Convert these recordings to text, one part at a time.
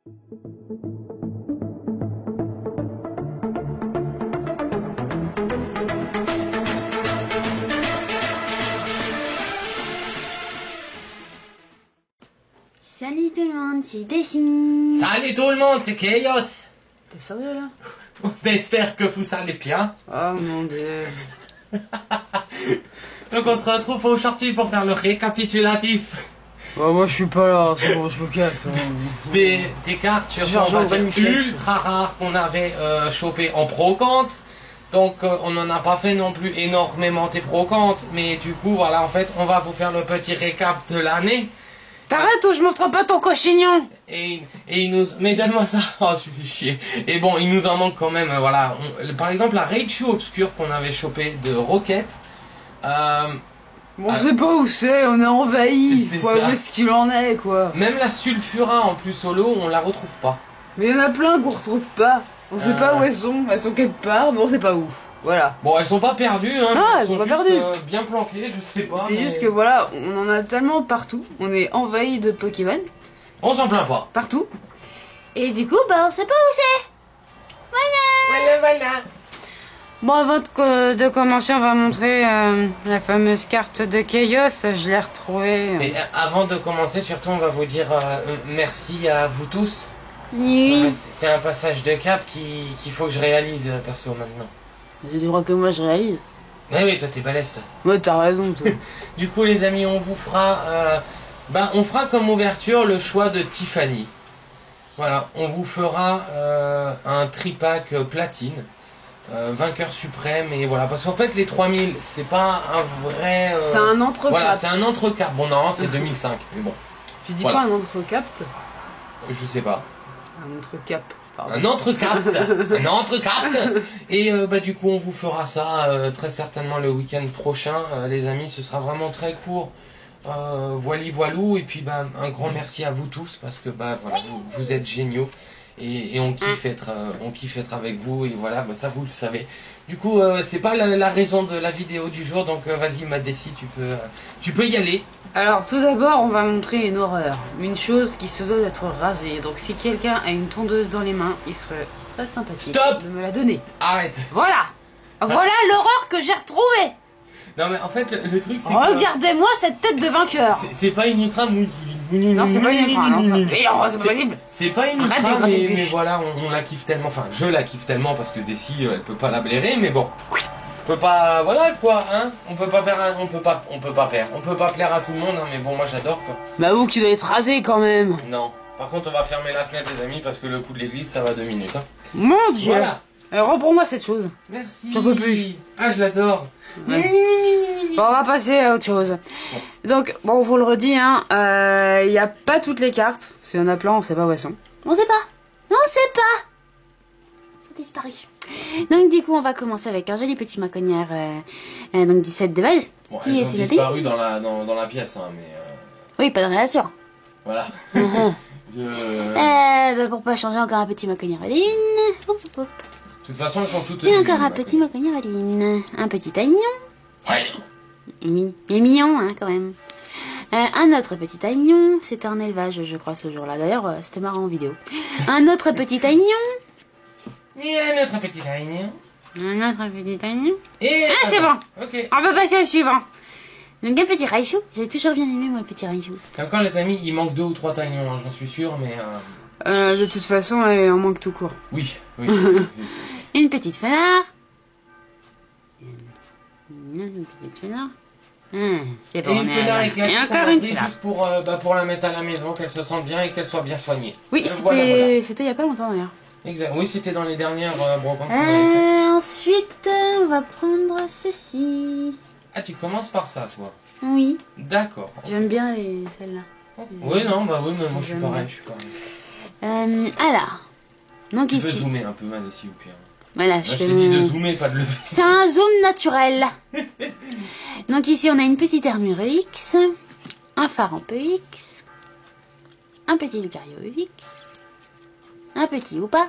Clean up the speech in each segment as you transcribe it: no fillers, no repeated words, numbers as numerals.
Salut tout le monde, c'est Dessine. Salut tout le monde, c'est Chaos. T'es sérieux là? On espère que vous allez bien. Oh mon dieu. Donc on se retrouve aujourd'hui pour faire le récapitulatif Moi je suis pas là, c'est bon, je me casse. des cartes sur ultra rares qu'on avait chopé en brocante. Donc on n'en a pas fait non plus énormément des brocantes, mais du coup voilà, en fait on va vous faire le petit récap de l'année. T'arrêtes ou je montre pas ton cochignon. Et il nous... Mais donne-moi ça. Oh, je suis chier. Et bon, il nous en manque quand même, voilà. Par exemple, la Raichu Obscure qu'on avait chopé de Rocket. On sait pas où c'est, on est envahi. Quoi, Ça. où est-ce qu'il en est, quoi? Même la Sulfura en plus solo, on la retrouve pas. Mais il y en a plein qu'on retrouve pas. On sait pas où elles sont quelque part, mais on sait pas où. Voilà. Bon, elles sont pas perdues, hein. Non, elles sont pas juste, perdues. Bien planquées, je sais pas. C'est juste que voilà, on en a tellement partout. On est envahi de Pokémon. On s'en plaint pas. Partout. Et du coup, bah on sait pas où c'est. Voilà. Bon, avant de commencer, on va montrer la fameuse carte de Chaos. Je l'ai retrouvée. Et avant de commencer, surtout, on va vous dire merci à vous tous. Oui. C'est un passage de cap qu'il faut que je réalise, perso, maintenant. Tu crois que moi je réalise? Oui, toi t'es balèze, toi. Ouais, t'as raison, toi. Du coup, les amis, on vous fera... on fera comme ouverture le choix de Tiffany. Voilà, on vous fera un tripack platine. Vainqueur suprême, et voilà. Parce qu'en fait, les 3000, c'est pas un vrai... C'est un entrecap. Voilà, c'est un entrecap. Bon, non, c'est 2005, mais bon. Tu dis Voilà. pas un entrecapte? Je sais pas. Un entrecap. Pardon. Un entrecapte. Un entrecapte. Et du coup on vous fera ça très certainement le week-end prochain, les amis. Ce sera vraiment très court. Voili voilou. Et puis un grand merci à vous tous, parce que voilà, vous êtes géniaux. Et on kiffe être avec vous. Et voilà, ça vous le savez. Du coup c'est pas la raison de la vidéo du jour. Donc vas-y Madessi, tu peux y aller. Alors tout d'abord on va montrer une horreur, une chose qui se doit d'être rasée. Donc si quelqu'un a une tondeuse dans les mains, il serait très sympathique de me la donner. Arrête. Voilà. Voilà l'horreur que j'ai retrouvée. Non mais en fait le truc c'est regardez-moi cette tête de vainqueur. C'est pas une ultra non, c'est pas une ultra, non, c'est pas possible. C'est pas une ultra, mais voilà, on la kiffe tellement, enfin je la kiffe tellement parce que Dessy elle peut pas la blairer, mais bon. On peut pas, voilà quoi, hein. On peut pas plaire à tout le monde, hein, mais bon moi j'adore quoi. Bah vous qui doit être rasé quand même. Non. Par contre on va fermer la fenêtre les amis parce que le coup de l'église ça va 2 minutes. Hein. Mon dieu. Voilà. Reprends-moi cette chose. Merci. J'en peux plus. Ah je l'adore. Ouais. Bon, on va passer à autre chose. Donc, bon, on vous le redit, hein, il n'y a pas toutes les cartes. S'il y en a plein, on sait pas où elles sont. On sait pas. On sait pas. Ça disparu. Donc du coup, on va commencer avec un joli petit maconnière, donc 17 de base. Bon, elles ont disparu dans la pièce, hein, mais... Oui, pas dans la nature. Voilà. Pour pas changer, encore un petit maconnière Aline. Hop, hop, hop. De toute façon, elles sont toutes... Et encore un petit maconnière Aline. Un petit aignon. Ouais. Oui, mais mignon, hein, quand même. Un autre petit aignon. C'était un élevage, je crois, ce jour-là. D'ailleurs, c'était marrant en vidéo. Un autre petit aignon. Et un autre petit aignon. Un autre petit aignon. Et... Ah, c'est bon. Ok. On va passer au suivant. Donc un petit Raichu. J'ai toujours bien aimé, moi, le petit Raichu. Et encore, les amis, il manque 2 ou 3 taignons, hein, j'en suis sûr, mais... De toute façon, il en manque tout court. Oui. Une petite fenard. Une petite fenard. C'est bon, et une fenard éclatée. Et encore une fenard. Juste pour la mettre à la maison, qu'elle se sente bien et qu'elle soit bien soignée. Oui, voilà. c'était il y a pas longtemps d'ailleurs. Exact. Oui, c'était dans les dernières brocantes. Ensuite, on va prendre ceci. Ah, tu commences par ça, toi. Oui. D'accord. J'aime bien celles-là. Oui, non, oui, mais moi je suis pareil, Alors, donc tu ici. Tu peux zoomer un peu, mal ici, au pire. Voilà, je t'ai dit de zoomer, pas de lever. C'est un zoom naturel. Donc ici, on a une petite armure X, un phare en PX, un petit Lucario X, un petit Oupa.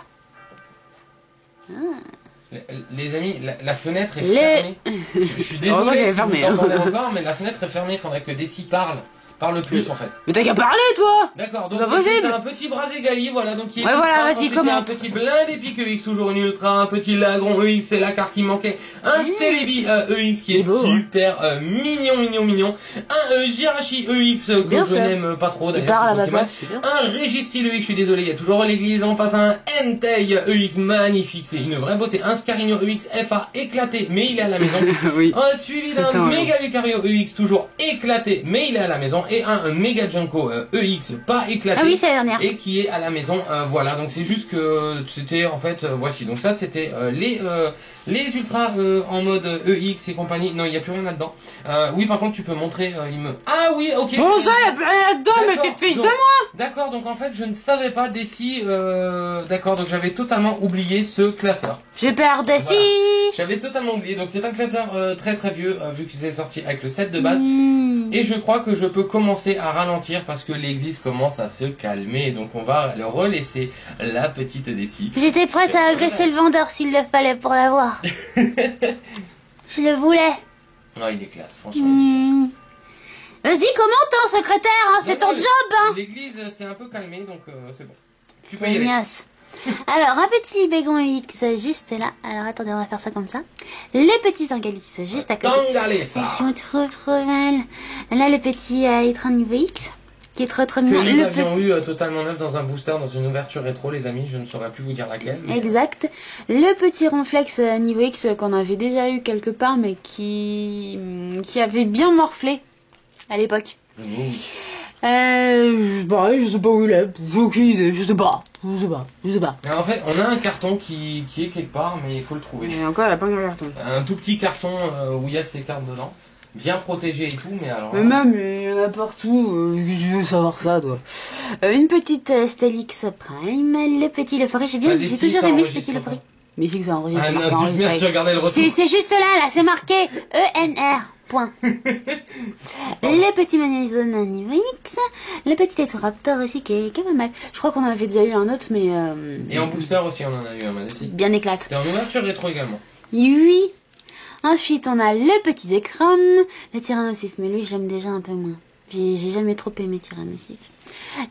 Les amis, la fenêtre est fermée. Je suis désolé si vous entendez encore, mais la fenêtre est fermée. Il faudrait que Dessy parle par le plus en fait. Mais t'as qu'à parler, toi. D'accord, donc C'est pas possible. t'as un petit Braségali, voilà, donc qui est Ouais, tout voilà, propre. vas-y, Ensuite, il y a un commente. petit blindé pique EX, toujours une ultra, un petit lagron EX, c'est la carte qui manquait, un Celebi EX qui est beau, super mignon, un Jirachi EX que Bien je ça. n'aime pas trop Il d'ailleurs, parle à ce ma Pokémon. place, c'est bien. Un Régistil EX, je suis désolé, il y a toujours l'église, on passe à un Entei EX magnifique, c'est une vraie beauté, un Scarigno EX FA éclaté, mais il est à la maison. Oui. Suivi C'est d'un un- méga Lucario EX toujours éclaté, mais il est à la maison, et un méga Junko EX pas éclaté. Ah oui, c'est la dernière. Et qui est à la maison, voilà. Donc c'est juste que c'était en fait, voici. Donc ça c'était les ultras en mode EX et compagnie. Non, il n'y a plus rien là-dedans. Oui, par contre tu peux montrer. Ah oui, ok. Bon, ça, y'a plus rien là-dedans, mais D'accord, tu te fiches de donc- moi. D'accord, donc en fait je ne savais pas d'ici. D'accord, donc j'avais totalement oublié ce classeur. Je perds de si. J'avais totalement oublié. Donc c'est un classeur très vieux vu que c'est sorti avec le set de base. Hmm. Et je crois que je peux commencer à ralentir parce que l'église commence à se calmer. Donc on va le relaisser la petite Dessy. J'étais prête à agresser le vendeur s'il le fallait pour l'avoir. Je le voulais. Ah, il est classe, franchement. Hmm. Vas-y, commente, hein, secrétaire, hein, c'est ton Non, job, hein. L'église s'est un peu calmée, donc c'est bon. Tu peux y aller. Ignace. Alors, un petit Libégon X juste là. Alors, attendez, on va faire ça comme ça. Les petits Angalix juste à côté. Tangalessa. Ils sont trop belles. Là, le petit Hitran niveau X, qui est trop Que mignon. nous Le avions petit... eu totalement neuf dans un booster, dans une ouverture rétro, les amis. Je ne saurais plus vous dire laquelle. mais- Exact. Le petit Ronflex niveau X qu'on avait déjà eu quelque part, mais qui avait bien morflé à l'époque. Oui. Pareil, je sais pas où il est. J'ai aucune idée, je sais pas. Mais en fait, on a un carton qui est quelque part, mais il faut le trouver. Et encore, elle a pas un carton. Un tout petit carton où il y a ces cartes dedans. Bien protégé et tout, mais alors... Mais même, il y en a partout. Je veux savoir ça, toi. Une petite Stelix Prime. Le petit Leforêt, j'ai Des j'ai six, toujours ça aimé ce enregistre petit pas. Leforêt. Mais c'est que ça enregistre. Ah non, ça zut, enregistre. merde, j'ai regardé le retour. C'est juste là, c'est marqué ENR. Point. Le petit Manizone niveau X. Le petit Etoraptor aussi qui est pas mal. Je crois qu'on en avait déjà eu un autre, mais Et en booster aussi, on en a eu un Madessi. bien éclate. C'était en ouverture rétro également. Oui. Ensuite, on a le petit Zekrom, le Tyrannosif, mais lui, je l'aime déjà un peu moins. J'ai jamais trop aimé Tyrannosif.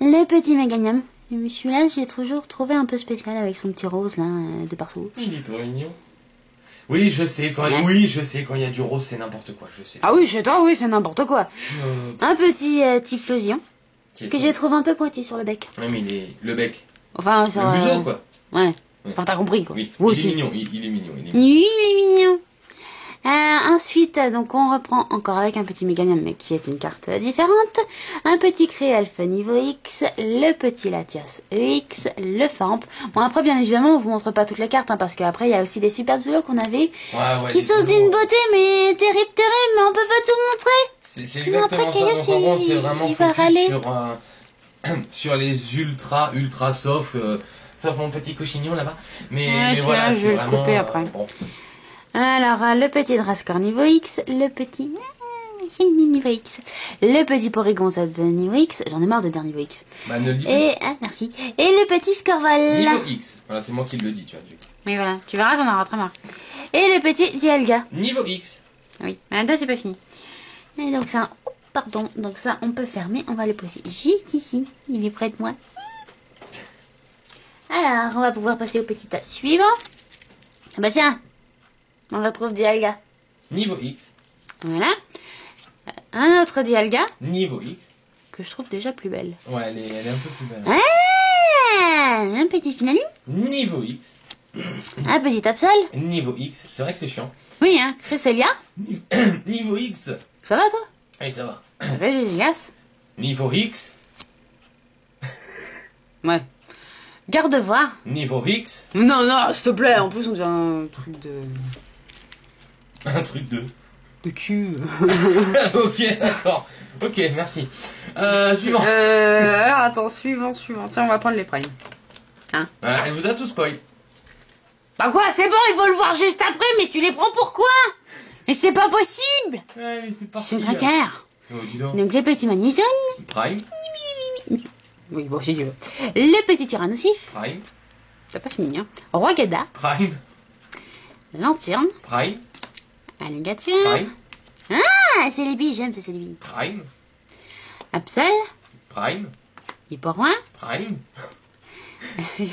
Le petit Meganium. Mais celui-là, j'ai toujours trouvé un peu spécial avec son petit rose, là, de partout. Il est trop mignon. Oui, je sais, quand il y a du rose, c'est n'importe quoi, je sais. Ah oui, chez toi, oui, c'est n'importe quoi. Un petit Typhlosion, Qui est que je trouve un peu pointu sur le bec. Ouais, mais il est... le bec. Enfin, sur... Le museau, quoi. Ouais. Enfin, t'as compris, quoi. Oui, Vous il aussi. est mignon, il est mignon. Oui, il est mignon. Ensuite, donc on reprend encore avec un petit Meganium, mais qui est une carte différente. Un petit Créalpha niveau X, le petit Latias EX, le Famp. Bon, après, bien évidemment, on vous montre pas toutes les cartes, hein, parce qu'après, il y a aussi des superbes Zolos qu'on avait, Ouais, qui des sont Zolos. d'une beauté, mais terrible, mais on peut pas tout montrer. C'est Sinon, après, exactement ça, Chaos, donc en gros, c'est vraiment il va focus râler. sur les ultra soft, sauf mon petit cochignon là-bas. Mais, Ouais, mais voilà, je c'est vais le vraiment... couper après. bon. Alors, le petit Drascor niveau X, le petit... niveau X. Le petit Porygon Z niveau X. J'en ai marre de dire niveau X. Bah, ne le dis Et, merci. Et le petit Scorval. Niveau X. Voilà, c'est moi qui le dis, tu vois. Mais voilà, tu verras, t'en auras très marre. Et le petit Dialga. Niveau X. Oui, mais là, c'est pas fini. Et donc ça, oh, pardon, donc ça on peut fermer, on va le poser juste ici, il est près de moi. Alors, on va pouvoir passer au petit tas suivant. Ah bah tiens, on retrouve Dialga. Niveau X. Voilà. Un autre Dialga, Niveau X. que je trouve déjà plus belle. Ouais, elle est un peu plus belle. Ah, un petit Finali, Niveau X. un petit Absol. Niveau X. C'est vrai que c'est chiant. Oui, hein, Cresselia. Niveau X. Ça va toi? Allez, ça va. Régigas. Niveau X. Ouais. Garde-voir. Niveau X. Non, non, s'il te plaît, en plus, on dirait un truc de... Un truc de... de cul. Ok, d'accord. Ok, merci. Suivant. Alors, attends, suivant. Tiens, on va prendre les primes. Elle vous a tout spoil. Bah quoi, c'est bon, il faut le voir juste après, mais tu les prends pourquoi? Mais c'est pas possible. Ouais, mais c'est Je parti. suis une créature. Oh, dis donc. Donc les petits Magnesium, Prime. Oui, bon, si tu veux. le petit Tyrannosif, Prime. T'as pas fini, hein. Roi Gada, Prime. Lanterne, Prime. Alligator. Prime. Ah, c'est les billes, j'aime ces billes. Prime. Absol, Prime. Hyporin, Prime.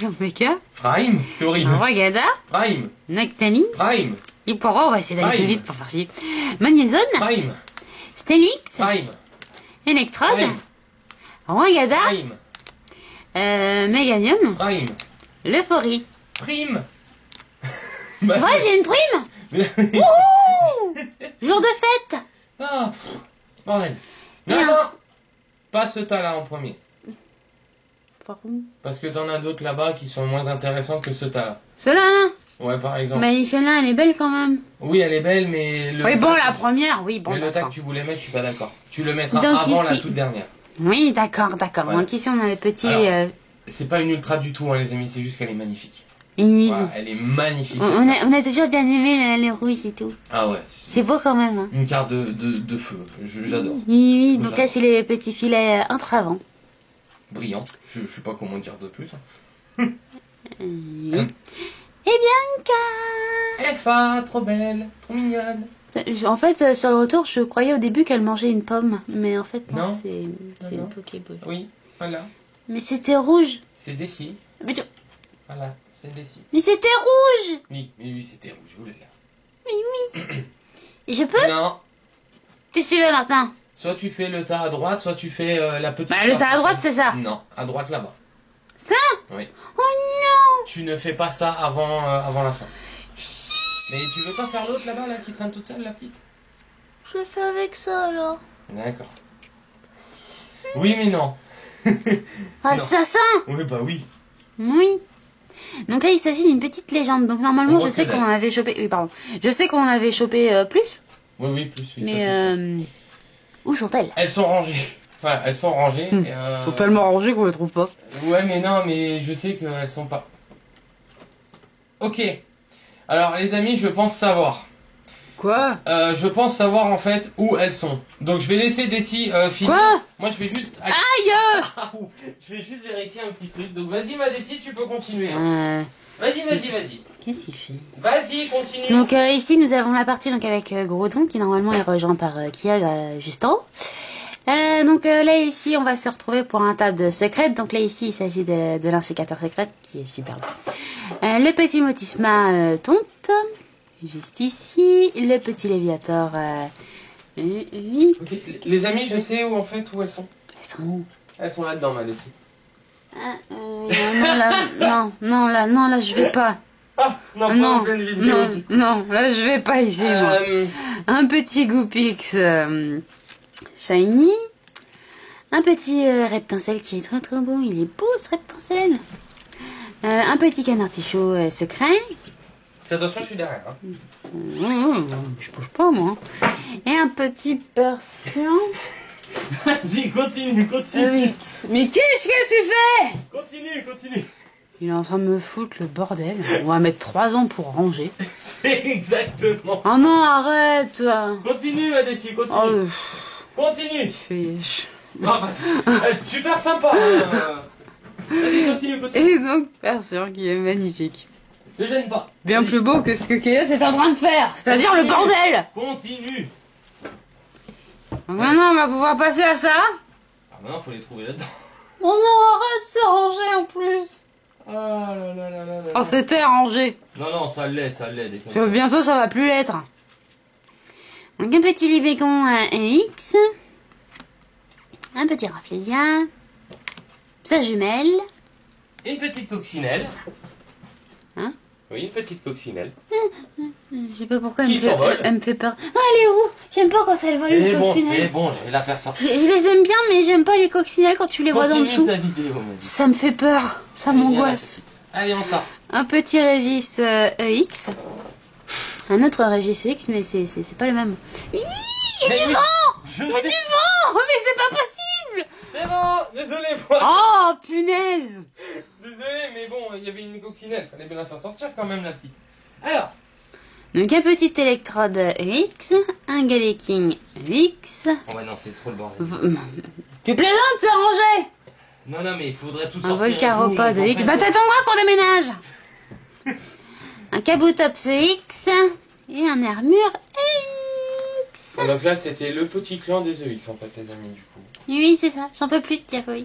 Omega, Prime. C'est horrible. Rogada, Prime. Nactali, Prime. Hyporin, on va essayer d'aller plus Prime. vite pour faire chier. Magnézone, Prime. Stellix, Prime. Electrode, Prime. Rogada, Prime. Méganium, Prime. l'euphorie. Prime. C'est vrai, j'ai une prime. Wouhou, jour de fête. Ah, bordel. Mais Bien. attends. Pas ce tas-là en premier. Faroum. Parce que t'en as d'autres là-bas qui sont moins intéressants que ce tas-là. Celle-là, là. Ouais, par exemple. Mais celle-là, elle est belle quand même. Oui, elle est belle, mais le Oui, bon, tas la que- première, oui, bon, mais le tas d'accord. que tu voulais mettre, je suis pas d'accord. Tu le mettras Donc avant la ici- toute dernière. Oui, d'accord, d'accord. Voilà. Donc ici, on a le petit... Alors, c'est pas une ultra du tout, hein, les amis, c'est juste qu'elle est magnifique. oui. Voilà, elle est magnifique. On a toujours bien aimé les rouges et tout. Ah ouais, C'est beau quand même. Hein. une carte de feu, j'adore. Oui, donc J'adore. là, c'est les petits filets intravants. Brillant, je sais pas comment dire de plus. Oui. Et Bianca. F.A. trop belle, trop mignonne. En fait, sur le retour, je croyais au début qu'elle mangeait une pomme. Mais en fait, non, Non. c'est Non. une Pokéball. Oui, voilà, Mais c'était rouge. c'est Dessy. Mais, Voilà, c'est Dessy. mais c'était rouge. Oui, c'était rouge, oulala. Et je peux? Non, Tu suivais, Martin? soit tu fais le tas à droite, soit tu fais la petite... Bah, le tas à droite, c'est ça. Non, à droite là-bas. Ça? Oui. Oh non. Tu ne fais pas ça avant la fin. Mais tu veux pas faire l'autre là-bas, là, qui traîne toute seule, la petite? Je le fais avec ça, alors. D'accord. Oui, mais non. Assassin. Oui, bah oui. Oui. Donc là, il s'agit d'une petite légende. Donc normalement, On je sais reconnaît. qu'on en avait chopé... Oui, pardon. Je sais qu'on en avait chopé plus. Oui, plus, oui, ça, Mais c'est fait. où sont-elles? Elles sont rangées. Voilà, elles sont rangées. et, rangés qu'on les trouve pas. Ouais, mais non, mais je sais qu'elles sont pas. Ok. Alors, les amis, je pense savoir. Quoi? Je pense savoir, en fait, où elles sont. Donc, je vais laisser Dessy finir. Quoi? Moi, je vais juste... Aïe. Ah, ouh. Je vais juste vérifier un petit truc. Donc, vas-y, ma Dessy, tu peux continuer. hein. Vas-y. Qu'est-ce qu'il fait? Vas-y, continue. Donc ici, nous avons la partie donc avec Grodon qui normalement est rejoint par Kia juste en haut. Donc là ici, on va se retrouver pour un tas de secrètes. Donc là ici, il s'agit de l'insécateur secrète qui est superbe. Le petit Motisma tonte, juste ici. Le petit Léviator. Oui. Ok, les amis, je sais où, en fait, où elles sont. Elles sont où? Elles sont là-dedans, ma Dessy. Non, là, je vais pas. Ah, non, pas en pleine vidéo. non, là je vais pas ici, moi. Un petit Goopix shiny. Un petit Reptincelle qui est trop beau. Il est beau ce Reptincelle. Un petit canard tichot secret. Fais attention, je suis derrière. Hein. Je bouge pas moi. Et un petit Persian. Vas-y, continue. Mais qu'est-ce que tu fais? Continue. Il est en train de me foutre le bordel. On va mettre 3 ans pour ranger. C'est exactement. Oh non, arrête. Continue, ma Dessy, continue. Oh, Continue. fais... Ah, bah, elle est super sympa. Hein. Vas-y, continue. Et donc, Persian qui est magnifique. Ne gêne pas. Bien Vas-y. plus beau que ce que Kéos est en train de faire. C'est-à-dire le bordel. Continue. Donc maintenant, on va pouvoir passer à ça. Ah, maintenant, faut les trouver là-dedans. Oh non, arrête, c'est rangé en plus. Ah là là là là là. Oh, c'était rangé. Non, ça l'est. Parce que bientôt, ça va plus l'être. Donc un petit Libégon EX. Un petit Rafflesia. Sa jumelle. Une petite coccinelle. Hein? Oui, une petite coccinelle. Je sais pas pourquoi Qui s'envole. elle me fait peur. Oh, elle est où? J'aime pas quand elle vole C'est les bon, coccinelles. je vais la faire sortir. Je les aime bien, mais j'aime pas les coccinelles quand tu les vois dans le dessous. Continue ta vidéo, man. Ça me fait peur. Ça m'angoisse. Allez, on sort. Un petit Régis EX. Un autre Régis EX, mais c'est pas le même. Oui, il y a du vent. Je Il y a sais. du vent. Mais c'est pas possible. C'est bon, désolé, moi. Oh, punaise. Désolé, mais bon, il y avait une coccinelle. Fallait bien la faire sortir quand même, la petite. Alors, Donc un petit électrode EX. Un Galeking EX. oh bah non, c'est trop le bordel. Tu plaisantes, c'est rangé. Non, mais il faudrait tout Un sortir. Volcaropode EX. Bah t'attendras qu'on déménage. Un Kabutops EX. Et un Armure EX. Donc là, c'était le petit clan des EX, en fait, les amis, du coup. Oui, c'est ça. J'en peux plus de Diaboix. Et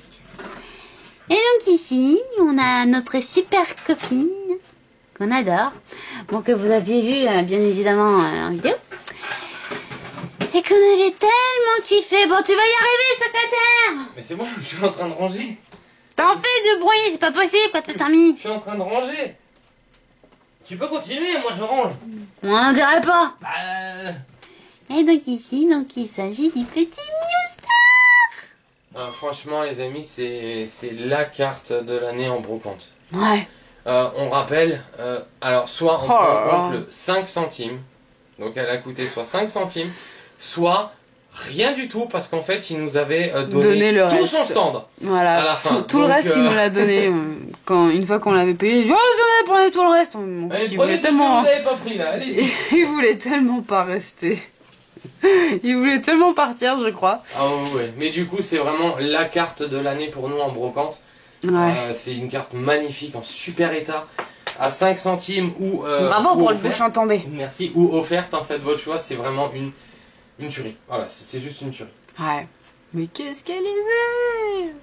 donc ici, on a notre super copine qu'on adore. Bon, que vous aviez vu, bien évidemment, en vidéo. Et qu'on avait tellement kiffé. Bon, tu vas y arriver, secrétaire. Mais c'est bon, je suis en train de ranger. T'en fais de bruit, c'est pas possible, quoi, tout mis. Je suis en train de ranger. Tu peux continuer, moi je range. On dirait pas. Bah... Et donc ici, il s'agit du petit Mewstar. franchement, les amis, c'est la carte de l'année en brocante. Ouais. On rappelle, alors soit on prend en compte le 5 centimes, donc elle a coûté soit 5 centimes, soit rien du tout, parce qu'en fait, il nous avait donné le tout reste. son stand. Voilà, à la fin. Tout le Donc, reste, il nous l'a donné. Une fois qu'on l'avait payé, il dit, oh, prenez tout le reste. Allez, Il prenez voulait tout tellement... ce que vous avez pas pris là, allez-y. Il voulait tellement pas rester. Il voulait tellement partir, je crois. Ah ouais, mais du coup, c'est vraiment la carte de l'année pour nous en brocante. Ouais. C'est une carte magnifique, en super état, à 5 centimes ou Bravo ou pour le offerte. bouchon tombé. Merci, ou offerte, en fait, votre choix, c'est vraiment une tuerie. Voilà, c'est juste une tuerie. Ouais. Mais qu'est-ce qu'elle est belle.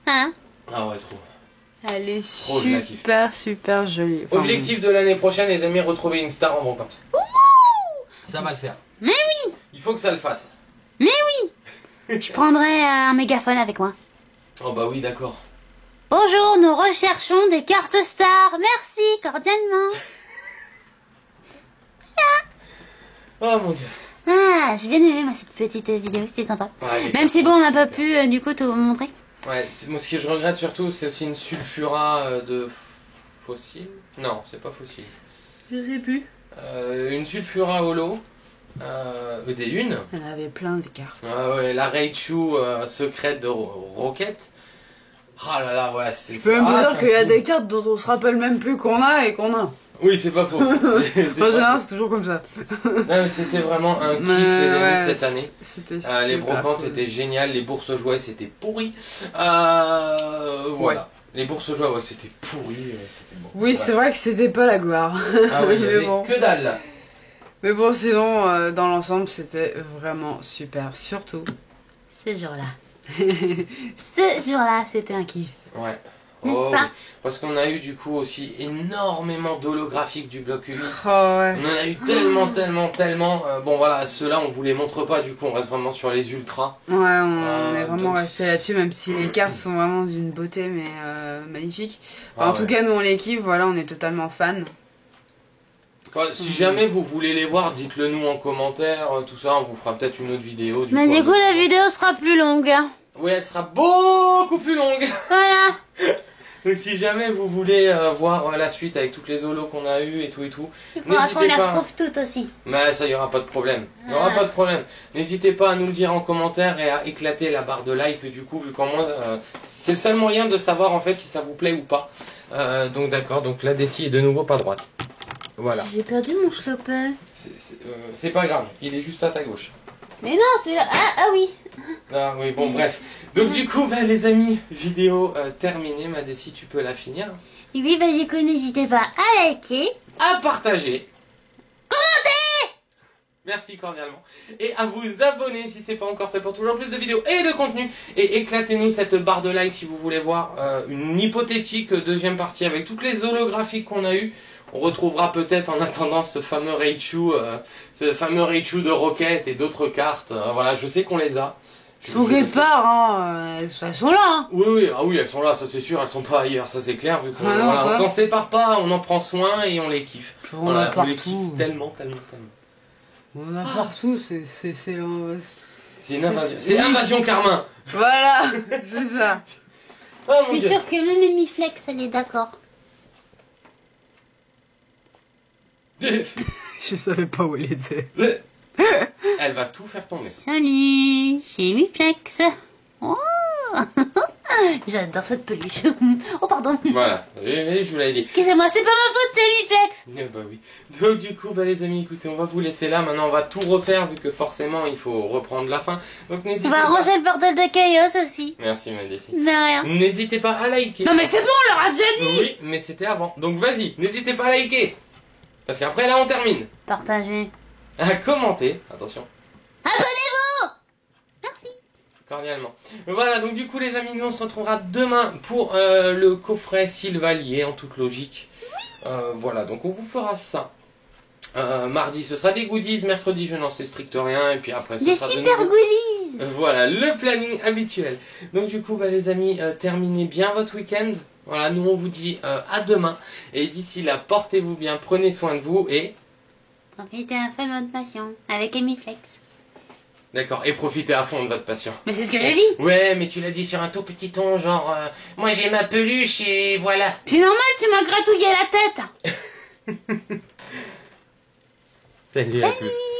Hein? Ah ouais, trop. Elle est Trop, je la kiffe. super jolie. Enfin, Objectif de l'année prochaine, les amis, retrouver une star en brocante. Ça va le faire. Mais oui! Il faut que ça le fasse. Je prendrai un mégaphone avec moi. Oh bah oui, d'accord. Bonjour, nous recherchons des cartes stars. Merci, cordialement. Oh mon dieu. Ah, j'ai bien aimé, moi, cette petite vidéo, c'était sympa. Ouais, Même si bon, on n'a pas pu, du coup, te montrer. ouais, moi ce que je regrette surtout, c'est aussi une sulfura de fossile. Non, c'est pas fossile. Je sais plus. Une sulfura holo. ED1. Elle avait plein de cartes. Ah ouais, la Raichu secrète de Rocket. Ah là là, ouais, c'est Je peux même ah, vous dire c'est qu'il y a cool. des cartes dont on se rappelle même plus qu'on a et qu'on a. Oui, c'est pas faux. C'est En pas général, faux. c'est toujours comme ça. Non, mais c'était vraiment un kiff, les amis, Ouais, cette année. C'était Les super brocantes cool. étaient géniales, les bourses jouets c'était pourri. Voilà. Les bourses jouets, ouais, c'était pourri. C'était bon. Oui, Ouais. c'est vrai que c'était pas la gloire. Ah oui, il y Mais avait bon. que dalle. Mais bon, sinon, dans l'ensemble, c'était vraiment super. Surtout. Ce jour-là. Ce jour-là, c'était un kiff. Ouais. N'est-ce Oh, pas? oui. Parce qu'on a eu du coup aussi énormément d'holographiques du bloc 8. Oh ouais. On en a eu tellement. Bon voilà, ceux-là on vous les montre pas, du coup on reste vraiment sur les ultras. Ouais, on est vraiment donc resté là-dessus, même si les cartes sont vraiment d'une beauté, mais magnifiques. Enfin, Ah en tout ouais. cas, nous on les kiffe, voilà, on est totalement fans. Si jamais vous voulez les voir, dites-le nous en commentaire, tout ça, on vous fera peut-être une autre vidéo. Mais du coup, la vidéo sera plus longue. Oui, elle sera beaucoup plus longue. Voilà. Donc si jamais vous voulez voir la suite avec toutes les holos qu'on a eu et tout, Il faudra qu'on n'hésitez les pas. retrouve toutes aussi. Mais ça, il n'y aura pas de problème. Il n'y aura pas de problème. N'hésitez pas à nous le dire en commentaire et à éclater la barre de like, du coup, vu qu'en moins, c'est le seul moyen de savoir en fait si ça vous plaît ou pas. Donc d'accord, donc la Desi est de nouveau pas droite. Voilà. J'ai perdu mon chlopin. C'est pas grave, il est juste à ta gauche. Mais non, celui-là. Ah oui. Ah oui, bon, bref. Donc du coup, bah, les amis, vidéo terminée. Ma Desi, tu peux la finir. Et oui, bah du coup, n'hésitez pas à liker. À partager. Merci cordialement. Et à vous abonner si c'est pas encore fait pour toujours plus de vidéos et de contenu. Et éclatez-nous cette barre de like si vous voulez voir une hypothétique deuxième partie avec toutes les holographiques qu'on a eues. On retrouvera peut-être en attendant ce fameux Raichu de Rocket et d'autres cartes. Voilà, je sais qu'on les a. Ils sont quelque part, hein. Elles sont là, hein. Oui, ah oui, elles sont là, ça c'est sûr, elles sont pas ailleurs, ça c'est clair. Vu qu'on Ah non, voilà, ça. on s'en sépare pas, on en prend soin et on les kiffe. On en a on les partout. kiffe tellement. On en a partout, c'est C'est une C'est- invasion. C'est invasion Carmin. Voilà, c'est ça. Oh Je mon suis dieu. sûre que même Amy Flex, elle est d'accord. Je savais pas où elle était. Elle va tout faire tomber. Salut, c'est Amy Flex. Oh. J'adore cette peluche. Oh pardon. Voilà, je vous l'avais dit. Excusez-moi, c'est pas ma faute, c'est Amy Flex. Bah oui. Donc du coup, bah les amis, écoutez, on va vous laisser là. Maintenant, on va tout refaire vu que forcément, il faut reprendre la fin. Donc On n'hésitez va pas. ranger le bordel de Chaos aussi. Merci, Madessi. De rien. N'hésitez pas à liker. Non mais c'est bon, on leur a déjà dit. Oui, mais c'était avant. Donc vas-y, n'hésitez pas à liker. Parce qu'après, là, on termine. Partagez. À commenter. Attention. Abonnez-vous. Merci. cordialement. Voilà, donc du coup les amis, nous on se retrouvera demain pour le coffret Sylvalier en toute logique. Voilà, donc on vous fera ça. Mardi ce sera des goodies, mercredi je n'en sais strict rien, et puis après ce Des sera super goodies. Voilà, le planning habituel. Donc du coup, bah, les amis, terminez bien votre week-end. Voilà, nous on vous dit à demain. Et d'ici là, portez-vous bien, prenez soin de vous et... Profitez à fond de votre passion avec Emiflex. D'accord, et profitez à fond de votre passion. Mais c'est ce que j'ai dit. Ouais, mais tu l'as dit sur un tout petit ton, genre... moi j'ai ma peluche et voilà. C'est normal, tu m'as gratouillé la tête. Salut à tous.